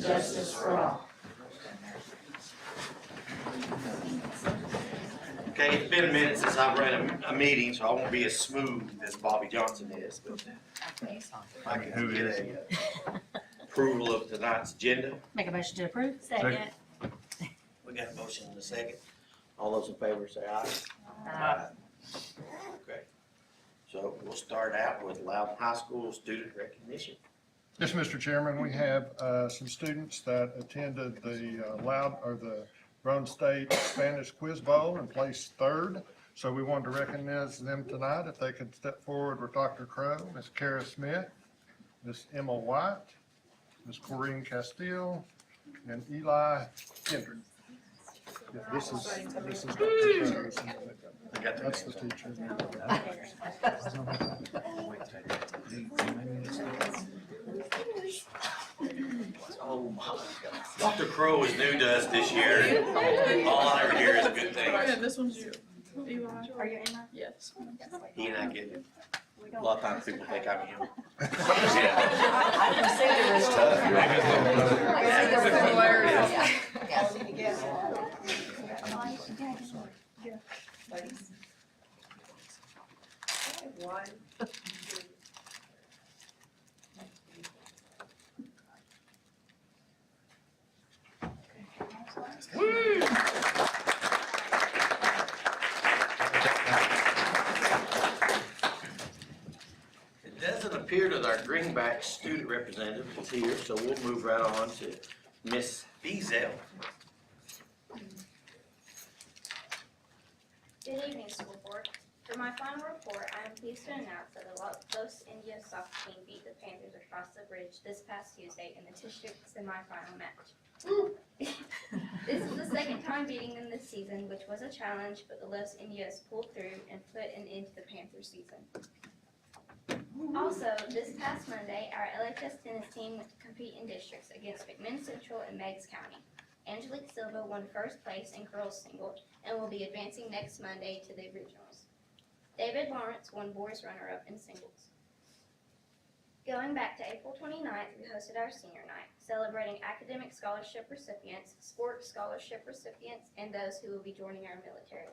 justice for all. Okay, it's been a minute since I've ran a meeting, so I won't be as smooth as Bobby Johnson is, but if I can get a approval of tonight's agenda. Make a motion to approve. Second. We got a motion and a second. All those in favor say aye. Aye. Okay. So we'll start out with Loudon High School student recognition. Yes, Mr. Chairman, we have some students that attended the Rhone State Spanish Quiz Bowl and placed third. So we wanted to recognize them tonight. If they could step forward with Dr. Crow, Ms. Kara Smith, Ms. Emma White, Ms. Corinne Castile, and Eli Kendrick. Yeah, this is Dr. Crow's. That's the teacher. Oh my God. Dr. Crow is new to us this year. And all I ever hear is good Yeah, things. this one's you. Eli. Are you Emma? Yes. He and I get it. A lot of times people think I'm him. It doesn't appear that our Greenback student representative is here, so we'll move right on to Miss Beazell. Good evening, school board. For my final report, I am pleased to announce that the Los Indios soccer team beat the Panthers across the bridge this past Tuesday in the district semifinal match. This is the second time beating them this season, which was a challenge, but the Los Indios pulled through and put an end to the Panthers season. Also, this past Monday, our LHS tennis team went to compete in districts against McMinn Central and Meigs County. Angelique Silva won first place in girls single and will be advancing next Monday to the regionals. David Lawrence won boys runner-up in singles. Going back to April 29th, we hosted our senior night, celebrating academic scholarship recipients, sports scholarship recipients, and those who will be joining our military.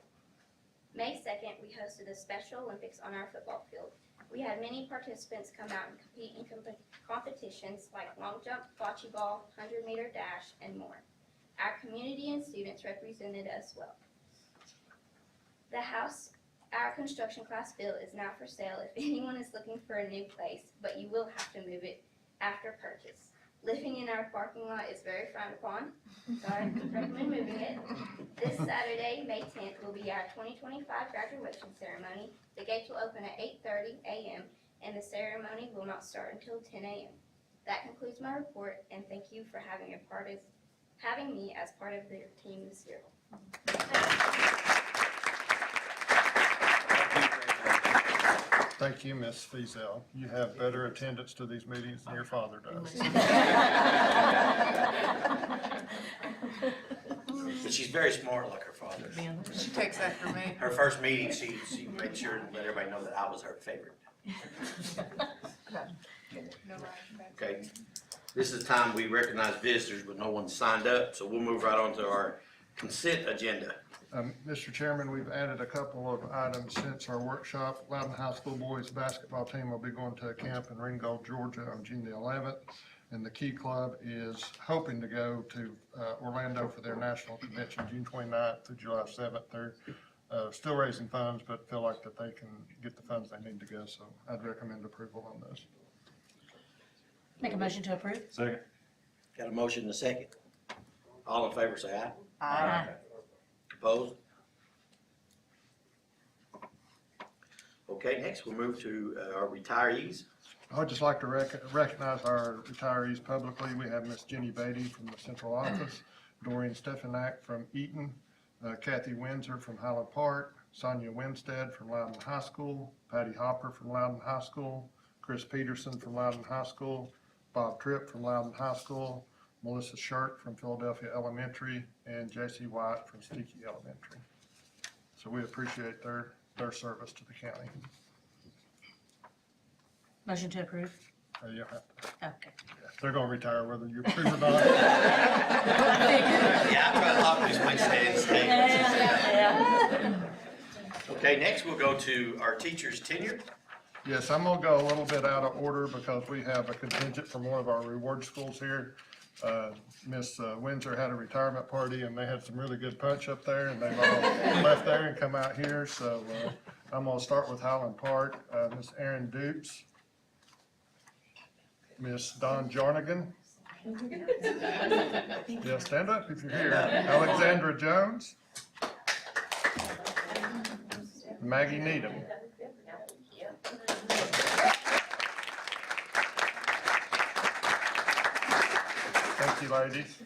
May 2nd, we hosted a Special Olympics on our football field. We had many participants come out and compete in competitions like long jump, bocce ball, 100-meter dash, and more. Our community and students represented us well. The house our construction class built is now for sale if anyone is looking for a new place, but you will have to move it after purchase. Living in our parking lot is very frowned upon, so I recommend moving it. This Saturday, May 10th, will be our 2025 graduation ceremony. The gates will open at 8:30 a.m. and the ceremony will not start until 10 a.m. That concludes my report, and thank you for having me as part of their team this year. Thank you, Ms. Feazell. You have better attendance to these meetings than your father does. But she's very smart like her father. She takes after me. Her first meeting, she made sure to let everybody know that I was her favorite. Okay, this is the time we recognize visitors, but no one signed up, so we'll move right on to our consent agenda. Mr. Chairman, we've added a couple of items since our workshop. Loudon High School boys basketball team will be going to a camp in Ringgold, Georgia on June the 11th. And the Key Club is hoping to go to Orlando for their national convention June 29th through July 7th. They're still raising funds, but feel like that they can get the funds they need to go. So I'd recommend approval on this. Make a motion to approve. Second. Got a motion and a second. All in favor say aye. Aye. Opposed? Okay, next we'll move to our retirees. I'd just like to recognize our retirees publicly. We have Miss Jenny Beatty from the central office, Doreen Stefanak from Eaton, Kathy Windsor from Highland Park, Sonia Winstead from Loudon High School, Patty Hopper from Loudon High School, Chris Peterson from Loudon High School, Bob Tripp from Loudon High School, Melissa Shirk from Philadelphia Elementary, and J.C. White from Steaky Elementary. So we appreciate their service to the county. Motion to approve. You don't have to. Okay. They're gonna retire whether you approve or not. Yeah, I try to talk these Wednesday and stay. Yeah. Okay, next we'll go to our teacher's tenure. Yes, I'm gonna go a little bit out of order because we have a contingent from one of our reward schools here. Miss Windsor had a retirement party and they had some really good punch up there and they've all left there and come out here. So I'm gonna start with Highland Park. Miss Erin Dupes. Miss Dawn Jarnigan. Yeah, stand up if you're here. Alexandra Jones. Maggie Needham. Thank you, ladies.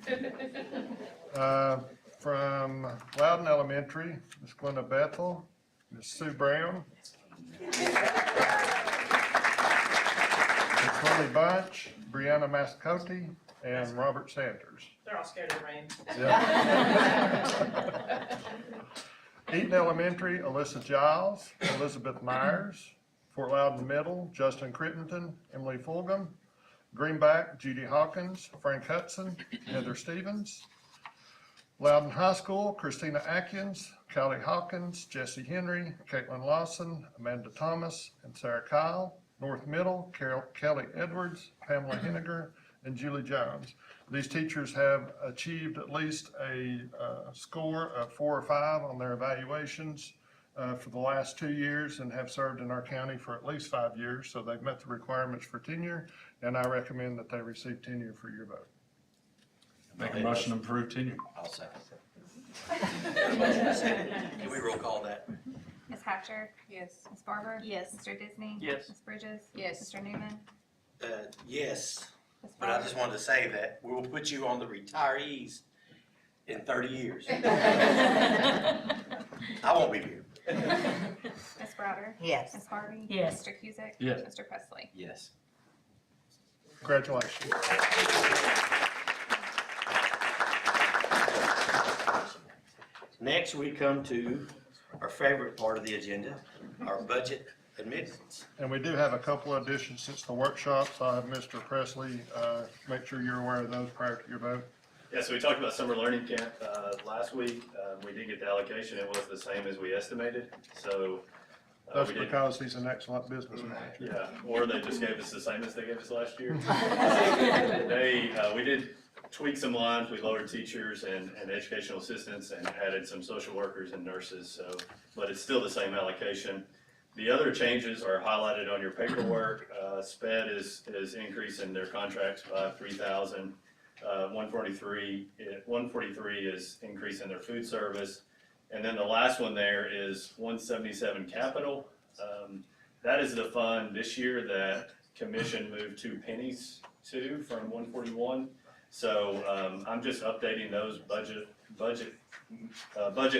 From Loudon Elementary, Miss Glenda Bethel, Miss Sue Brown. Miss Lily Bunch, Brianna Mascote, and Robert Sanders. They're all scared of rain. Yeah. Eaton Elementary, Alyssa Giles, Elizabeth Myers. Fort Loudon Middle, Justin Crittenden, Emily Fulgham. Greenback, Judy Hawkins, Frank Hudson, Heather Stevens. Loudon High School, Christina Atkins, Callie Hawkins, Jesse Henry, Caitlin Lawson, Amanda Thomas, and Sarah Kyle. North Middle, Kelly Edwards, Pamela Henniger, and Julie Jones. These teachers have achieved at least a score of 4 or 5 on their evaluations for the last 2 years and have served in our county for at least 5 years. So they've met the requirements for tenure, and I recommend that they receive tenure for your vote. Make a motion to approve tenure. I'll second. Can we roll call that? Ms. Hatcher? Yes. Ms. Barber? Yes. Mr. Disney? Yes. Ms. Bridges? Yes. Mr. Newman? Yes, Ms. but I Barber? just wanted to say that we will put you on the retirees in 30 years. I won't be here. Ms. Browder? Yes. Ms. Harvey? Yes. Mr. Cusick? Yes. Mr. Presley? Yes. Congratulations. Next, we come to our favorite part of the agenda, our budget admittance. And we do have a couple of additions since the workshop, so I'll have Mr. Presley make sure you're aware of those prior to your vote. Yeah, so we talked about summer learning camp last week. We did get the allocation. It was the same as we estimated, so. That's we did- because he's an excellent business manager. Yeah, or they just gave us the same as they gave us last year. We did tweak some lines. We lowered teachers and educational assistants and added some social workers and nurses, so, but it's still the same allocation. The other changes are highlighted on your paperwork. SPED is increasing their contracts by 3,000. 143 is increasing their food service. And then the last one there is 177 capital. That is the fund this year that commission moved 2 pennies to from 141. So I'm just updating those budget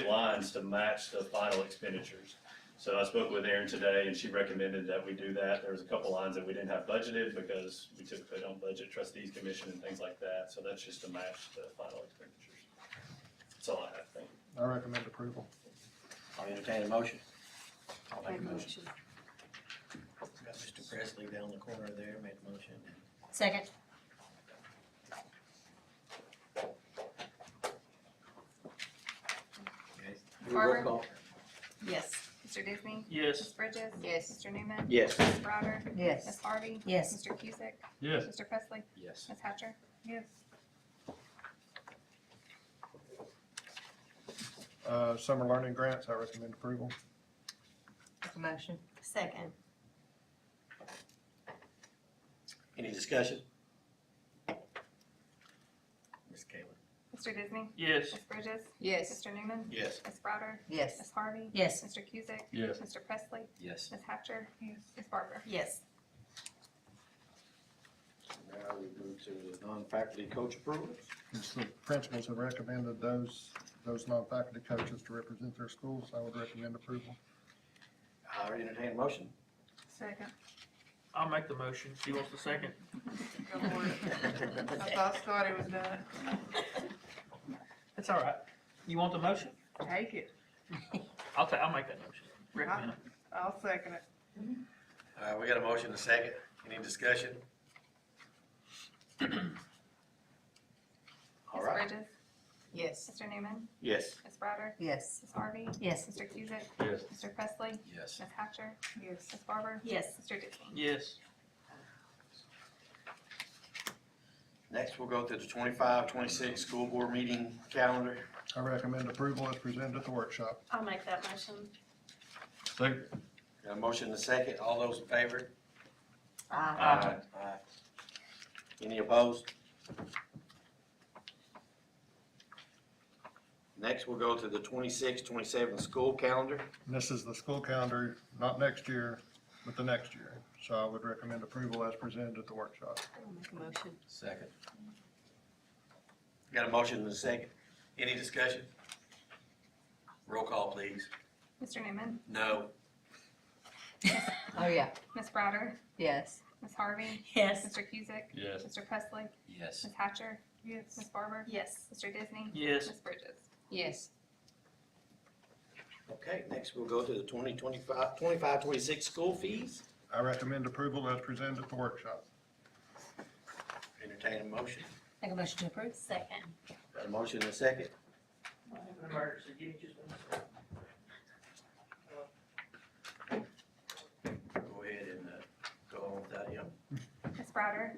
lines to match the final expenditures. So I spoke with Erin today and she recommended that we do that. There was a couple lines that we didn't have budgeted because we typically don't budget trustees commission and things like that. So that's just to match the final expenditures. That's all I have, thank you. I recommend approval. I'll entertain a motion. I'll make a motion. Got Mr. Presley down the corner there, made a motion. Second. Okay. Barber? Roll call. Yes. Mr. Disney? Yes. Ms. Bridges? Yes. Mr. Newman? Yes. Ms. Browder? Ms. Yes. Harvey? Yes. Mr. Cusick? Yes. Mr. Presley? Yes. Ms. Hatcher? Yes. Summer learning grants, I recommend approval. That's a motion. Second. Any discussion? Ms. Kayla? Mr. Disney? Yes. Ms. Bridges? Yes. Mr. Newman? Yes. Ms. Browder? Yes. Ms. Harvey? Yes. Mr. Cusick? Yes. Mr. Presley? Yes. Ms. Hatcher? Ms. Barber? Yes. Now we move to the non-faculty coach approvals. The principals have recommended those non-faculty coaches to represent their schools. I would recommend approval. I'll entertain a motion. Second. I'll make the motion. She wants the second. Go for it. I thought Scotty was done. It's all right. You want the motion? Take it. I'll make that motion. Recommend it. I'll second it. We got a motion, a second. Any discussion? All Ms. right, Bridges, Yes. Mr. Newman, yes. Ms. Browder, Yes. Ms. Harvey, Yes. Mr. Cusick, Yes. Mr. Presley, Yes. Ms. Hatcher, Yes. Ms. Barber, Yes. Mr. Disney. Yes. Next, we'll go to the 25-26 school board meeting calendar. I recommend approval as presented at the workshop. I'll make that motion. Second. Got a motion and a second. All those in favor? Aye. Aye. Any opposed? Next, we'll go to the 26-27 school calendar. And this is the school calendar, not next year, but the next year. So I would recommend approval as presented at the workshop. I'll make a motion. Second. Got a motion and a second. Any discussion? Roll call, please. Mr. Newman, No. Oh, yeah. Ms. Browder, Yes. Ms. Harvey, Yes. Mr. Cusick, Yes. Mr. Presley, Yes. Ms. Hatcher, Yes. Ms. Barber, Yes. Mr. Disney, Yes. Ms. Bridges. Yes. Okay, next we'll go to the 25-26 school fees. I recommend approval as presented at the workshop. Entertain a motion. Make a motion to approve. Second. Got a motion and a second. Emergency, give me just 1 second. Go ahead and go on with that, yeah. Ms. Browder,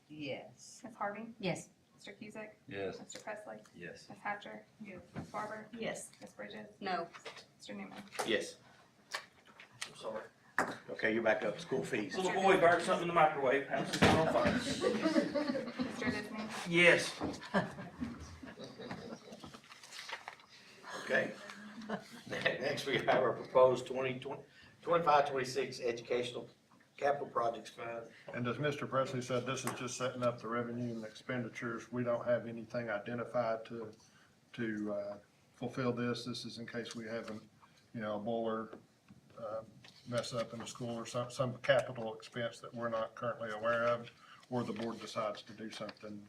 Yes. Ms. Harvey, Yes. Mr. Cusick, Yes. Mr. Presley, Yes. Ms. Hatcher, Yes. Ms. Barber, Yes. Ms. Bridges, No. Mr. Newman. Yes. I'm sorry. Okay, you're back up. School fees. Little boy burnt something in the microwave. House is on fire. Mr. Disney, Yes. Okay. Next, we have our proposed 25-26 educational capital projects fund. And as Mr. Presley said, this is just setting up the revenue and expenditures. We don't have anything identified to fulfill this. This is in case we have a boiler mess up in the school or some capital expense that we're not currently aware of, or the board decides to do something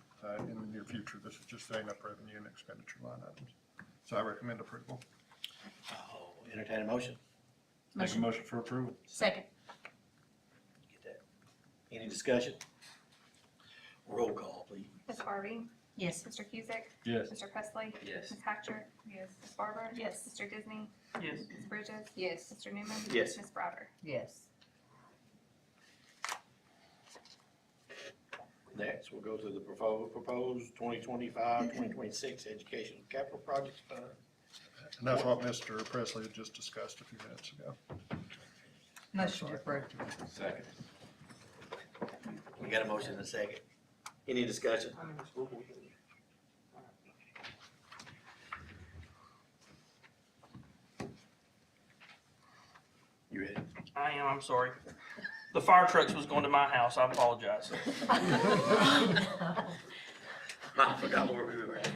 in the near future. This is just setting up revenue and expenditure line items. So I recommend approval. I'll entertain a motion. Make a motion for approval. Second. Get that. Any discussion? Roll call, please. Ms. Harvey, Yes. Mr. Cusick, Yes. Mr. Presley, Yes. Ms. Hatcher, Yes. Ms. Barber, Yes. Mr. Disney, Yes. Ms. Bridges, Yes. Mr. Newman, Yes. Ms. Browder. Yes. Next, we'll go to the proposed 2025-2026 educational capital projects fund. And that's what Mr. Presley had just discussed a few minutes ago. Motion to approve. Second. We got a motion and a second. Any discussion? You ready? I am, I'm sorry. The fire trucks was going to my house. I apologize. I forgot where we were at.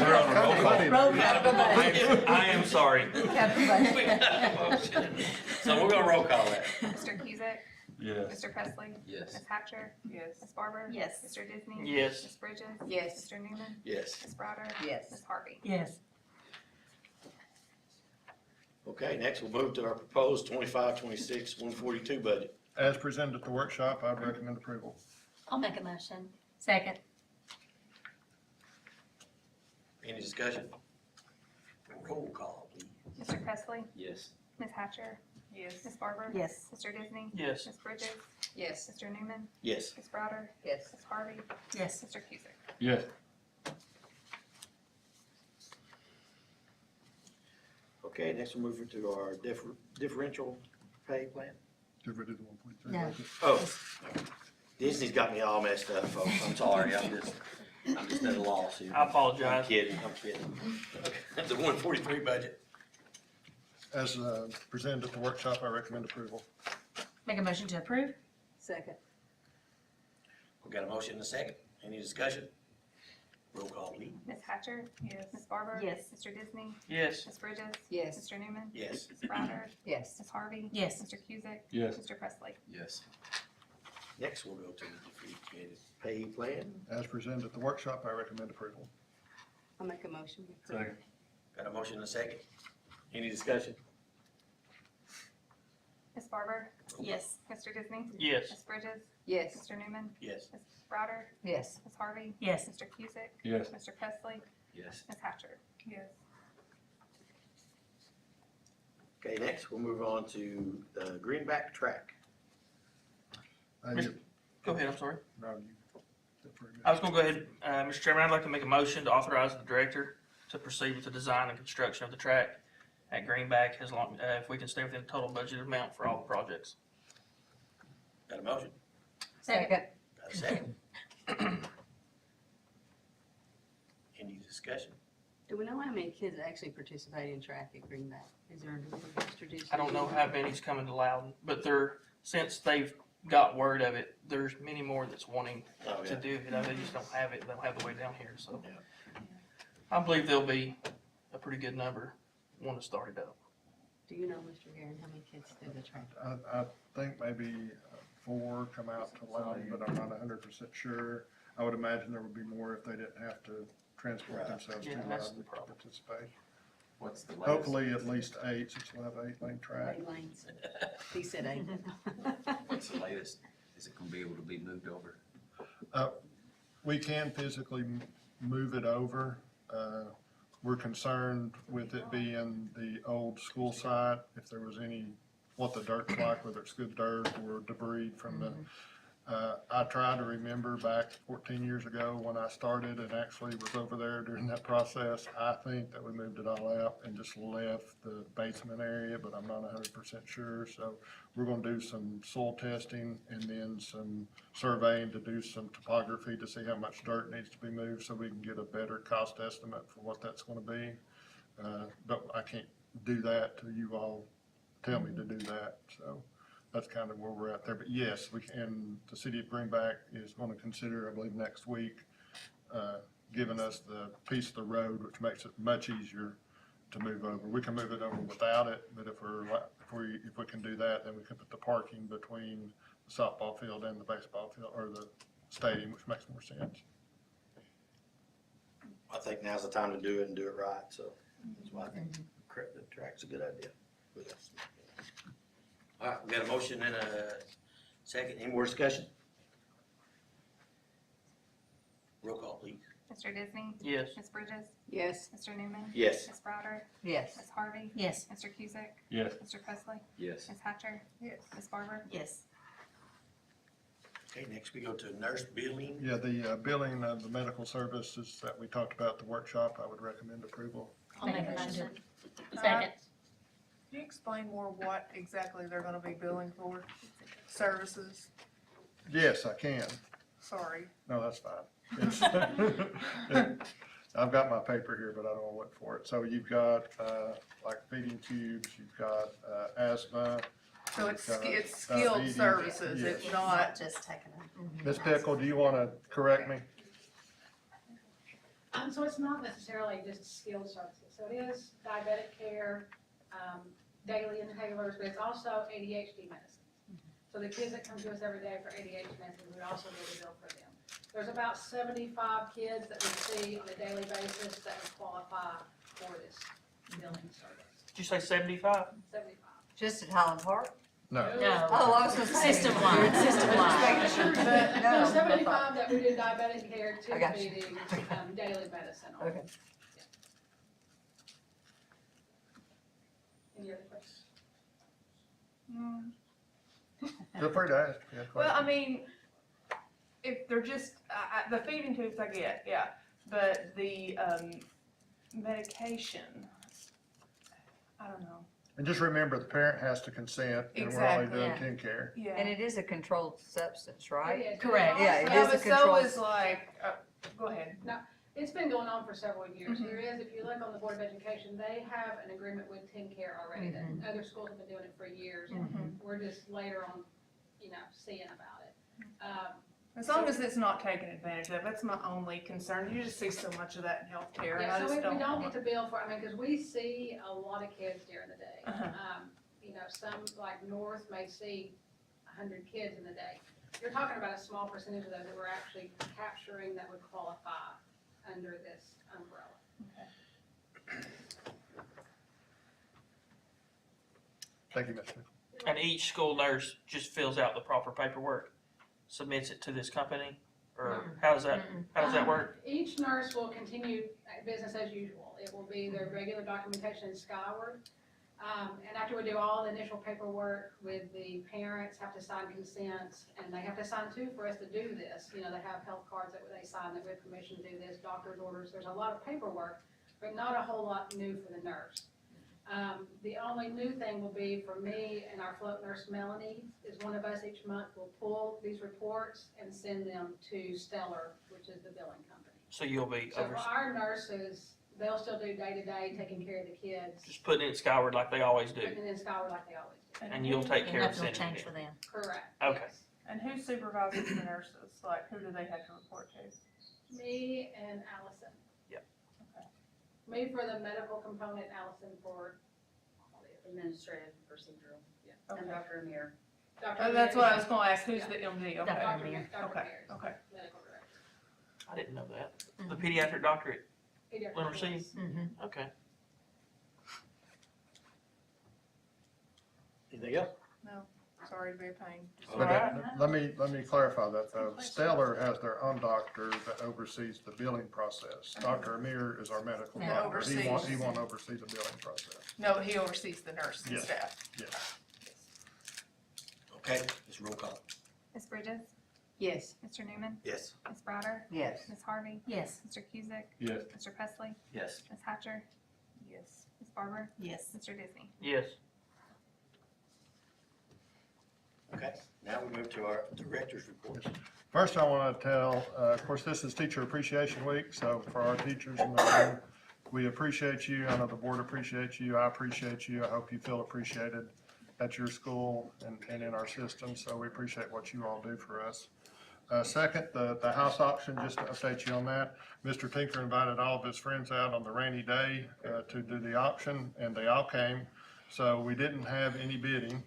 We're on a roll call. Roll call. I am sorry. We got a motion. So we're gonna roll call that. Mr. Cusick, Yes. Mr. Presley, Yes. Ms. Hatcher, Yes. Ms. Barber, Yes. Mr. Disney, Yes. Ms. Bridges, Yes. Mr. Newman, Yes. Ms. Browder, Yes. Ms. Harvey. Yes. Okay, next we'll move to our proposed 25-26 142 budget. As presented at the workshop, I recommend approval. I'll make a motion. Second. Any discussion? Roll call, please. Mr. Presley, Yes. Ms. Hatcher, Yes. Ms. Barber, Yes. Mr. Disney, Yes. Ms. Bridges, Yes. Mr. Newman, Yes. Ms. Browder, Yes. Ms. Harvey, Yes. Mr. Cusick. Yes. Okay, next we'll move to our differential pay plan. Did we do the 1.3 No. budget? Oh, Disney's got me all messed up, folks. I'm sorry. I'm just at a loss here. I I'm apologize. kidding. The 143 budget. As presented at the workshop, I recommend approval. Make a motion to approve. Second. We got a motion and a second. Any discussion? Roll call, please. Ms. Hatcher, Yes. Ms. Barber, Yes. Mr. Disney, Yes. Ms. Bridges, Yes. Mr. Newman, Yes. Ms. Browder, Yes. Ms. Harvey, Yes. Mr. Cusick, Yes. Mr. Presley. Yes. Next, we'll go to the differentiated pay plan. As presented at the workshop, I recommend approval. I'll make a motion. Second. Got a motion and a second. Any discussion? Ms. Barber, Yes. Mr. Disney, Yes. Ms. Bridges, Yes. Mr. Newman? Yes. Ms. Browder? Yes. Ms. Harvey? Yes. Mr. Cusick? Yes. Mr. Presley? Yes. Ms. Hatcher? Yes. Okay, next we'll move on to the Greenback Track. Go ahead, I'm sorry. No, you. I was gonna go ahead, Mr. Chairman, I'd like to make a motion to authorize the director to proceed with the design and construction of the track at Greenback as long, if we can stay within the total budgeted amount for all the projects. Got a motion? Second. Got a second? Any discussion? Do we know how many kids actually participate in track at Greenback? Is there a tradition? I don't know how many's coming to Loudon, but since they've got word of it, there's many more that's wanting Oh, to yeah. do it. They just don't have it, they don't have the way down here, so. Yeah. I believe there'll be a pretty good number want to start it up. Do you know, Mr. Garrett, how many kids do the track? I think maybe 4 come out to Loudon, but I'm not 100% sure. I would imagine there would be more if they didn't have to transport Right. themselves to Yeah, that's Loudon the to problem. participate. What's the latest? Hopefully at least 8, since we'll have 8-lane track. 8 lanes. He said 8. What's the latest? Is it gonna be able to be moved over? We can physically move it over. We're concerned with it being the old school site, if there was what the dirt's like, whether it's good dirt or debris from the, I try to remember back 14 years ago when I started and actually was over there during that process. I think that we moved it all out and just left the basement area, but I'm not 100% sure. So we're gonna do some soil testing and then some surveying to do some topography to see how much dirt needs to be moved so we can get a better cost estimate for what that's gonna be. But I can't do that till you all tell me to do that, so that's kind of where we're at there. But yes, we can, the city of Greenback is gonna consider, I believe, next week, giving us the piece of the road, which makes it much easier to move over. We can move it over without it, but if we can do that, then we can put the parking between the softball field and the baseball field, or the stadium, which makes more sense. I think now's the time to do it and do it right, so that's why I think the track's a good idea with us. All right, we got a motion and a second. Any more discussion? Roll call, please. Mr. Disney? Yes. Ms. Bridges? Yes. Mr. Newman? Yes. Ms. Browder? Yes. Ms. Harvey? Yes. Mr. Cusick? Yes. Mr. Presley? Yes. Ms. Hatcher? Yes. Ms. Barber? Yes. Okay, next we go to nurse billing. Yeah, the billing of the medical services that we talked about at the workshop, I would recommend approval. I'll make a motion. Second. Can you explain more what exactly they're gonna be billing for? Services? Yes, I can. Sorry. No, that's fine. I've got my paper here, but I don't want to look for it. So you've got, like feeding tubes, you've got, asthma. So it's you've got skilled diabetes. services, Yes. it's not, Just taking it. Ms. Pickle, do you want to correct me? So it's not necessarily just skilled services, so it is diabetic care, daily inhalers, but it's also ADHD medicine. So the kids that come to us every day for ADHD medicine, we also do the bill for them. There's about 75 kids that we see on a daily basis that would qualify for this billing service. Did you say 75? 75. Just at Highland Park? No. No. Oh, I was gonna say. System-wide, system-wide. But No. there's 75 that we do diabetic care, I two got you. feedings, daily medicine on. Okay. Any other questions? Feel free to ask. if you have well, I questions. mean, if they're just, the feeding tubes I get, yeah, but the, medication, I don't know. And just remember, the parent has to consent, and we're only Exactly. doing Yeah. 10 care. Yeah. And it is a controlled substance, right? It is. Correct. Yeah, it Yeah, is a but so controlled. is like, go ahead. It's been going on for several years. Mhm. There is, if you look on the Board of Education, they have an agreement with TennCare already. That other schools have been doing it for years. Mhm. We're just later on, seeing about it. As long as it's not taken advantage of, that's my only concern. You just see so much of that in healthcare, and I Yeah, so just we don't don't get want. to bill for, because we see a lot of kids during the day. Uh-huh. Some, like North may see 100 kids in the day. You're talking about a small percentage of those that we're actually capturing that would qualify under this umbrella. Thank you, Mr. Pickle. And each school nurse just fills out the proper paperwork. submits it to this company? Or how does that work? Each nurse will continue business as usual. It will be their regular documentation in Skyward. And after we do all the initial paperwork with the parents, have to sign consents, and they have to sign too for us to do this. You know, they have health cards that they sign that we have permission to do this, doctor's orders. There's a lot of paperwork, but not a whole lot new for the nurse. The only new thing will be for me and our float nurse Melanie is one of us each month will pull these reports and send them to Stellar, which is the billing company. So you'll be So for our nurses, they'll still do day-to-day, taking care of the kids, just putting it in Skyward like they always do, putting it in Skyward like they always do. and you'll take care of sending change it. for them. Correct. Okay. yes. And who supervises the nurses? Like, who do they have to report to? Me and Allison. Yep. Okay. Me for the medical component, Allison for Administrative, procedural. Okay. Dr. Amir. Dr. Oh, that's what I was Amir gonna ask, who's the MD? Okay. Dr. Dr. Amir. Dr. Okay, Amir, okay. medical director. I didn't know that. The pediatric doctorate, Pediatric Leonard C. nurse. Mm-hmm. Okay. Anything else? Sorry to be a pain. Okay. Let me clarify that though. Stellar has their own doctor that oversees the billing process. Dr. Amir is our medical Yeah, doctor. He oversees. won't oversee the billing process. No, he oversees the nurse and Yes. staff. Yes. Okay, it's roll call. Ms. Bridges? Yes. Mr. Newman? Yes. Ms. Browder? Yes. Ms. Harvey? Yes. Mr. Cusick? Yes. Mr. Presley? Yes. Ms. Hatcher? Yes. Ms. Barber? Yes. Mr. Disney? Yes. Okay, now we move to our director's report. First, I want to tell, of course, this is Teacher Appreciation Week, so for our teachers in the room, we appreciate you. I know the board appreciates you. I appreciate you. I hope you feel appreciated at your school and in our system, so we appreciate what you all do for us. Second, the house auction, just to update you on that, Mr. Tinker invited all of his friends out on the rainy day to do the auction, and they all came, so we didn't have any bidding.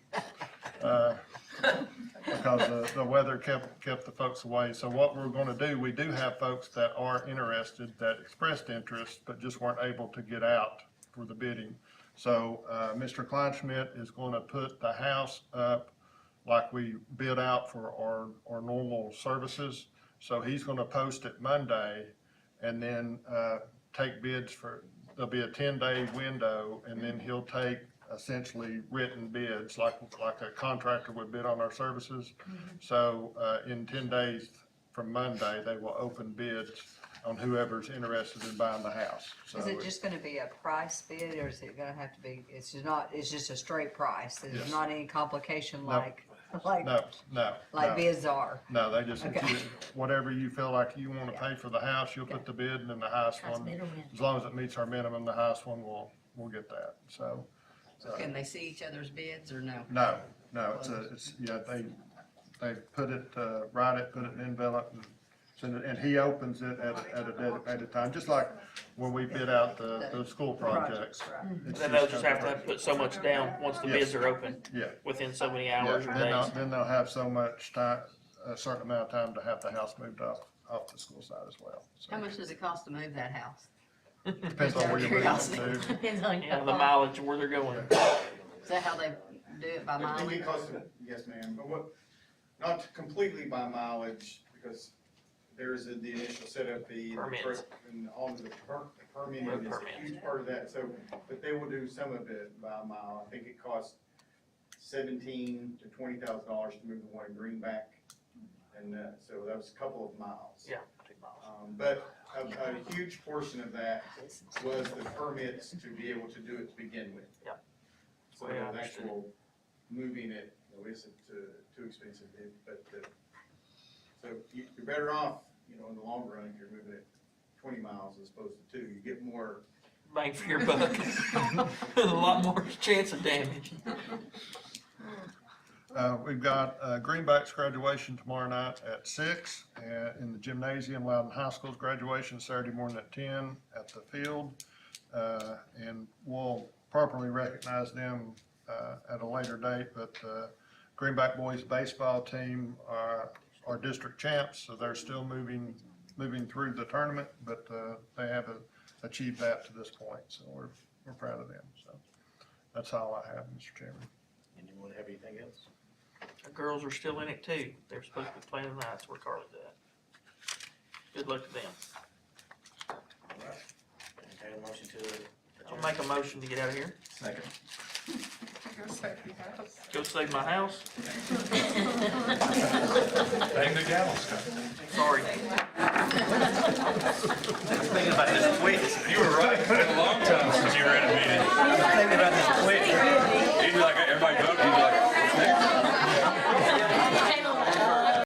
Because the weather kept the folks away. So what we're gonna do, we do have folks that are interested, that expressed interest, but just weren't able to get out for the bidding. So, Mr. Kleinschmidt is gonna put the house up like we bid out for our normal services. So he's gonna post it Monday and then, take bids there'll be a 10-day window, and then he'll take essentially written bids, like a contractor would bid on our services. So, in 10 days from Monday, they will open bids on whoever's interested in buying the house. So Is it just gonna be a price bid, or is it gonna have to be, it's just a straight price? There's Yes. not any complication No. like No. bids are? No, they just, Okay. whatever you feel like you wanna pay for the house, you'll put the bid, and then the highest one, as long as it meets our minimum, the highest one we'll get that, so. Can they see each other's bids or no? No, yeah, they put it, write it, put it in an envelope, and send it, and he opens it at a dedicated time, just like when we bid out the school projects. It's Then they'll just have to put so much down once the Yes. bids are open, Yeah, within so many yeah, hours or days. then they'll have so much time, a certain amount of time to have the house moved off the school side as well. So, How much does it cost to move that house? depends on where you're moving to. Depends on Yeah, the mileage where they're going. Is that how they do it, by It mileage? can cost, yes, ma'am, but not completely by mileage, because there's the initial setup fee. Permits. And all of the permitting Road is a permits. huge part of that, so, but they will do some of it by mile. I think it costs $17,000 to $20,000 to move the one in Greenback, and, so that was a couple of miles. Yeah. But a huge portion of that was the permits to be able to do it to begin with. Yep. So Yeah, I the understood. actual moving it, isn't too expensive, but, so you're better off, in the long run, if you're moving it 20 miles as opposed to 2. You get more. Bang for your buck. A lot more chance of damage. We've got Greenback's graduation tomorrow night at 6 in the gymnasium. Loudon High School's graduation Saturday morning at 10 at the field. And we'll properly recognize them at a later date, but Greenback boys baseball team are district champs, so they're still moving through the tournament, but they have achieved that to this point, so we're proud of them. So that's all I have, Mr. Chairman. Anyone have anything else? The girls are still in it too. They're supposed to be playing tonight, that's where Carly's at. Good luck to them. Entertain a motion to I'll adjourn. make a motion to get out of here. Second. Go save my house. Bang the gavel, Scott. Sorry. Thinking about this quick. You were right. It's been a long time since you were in a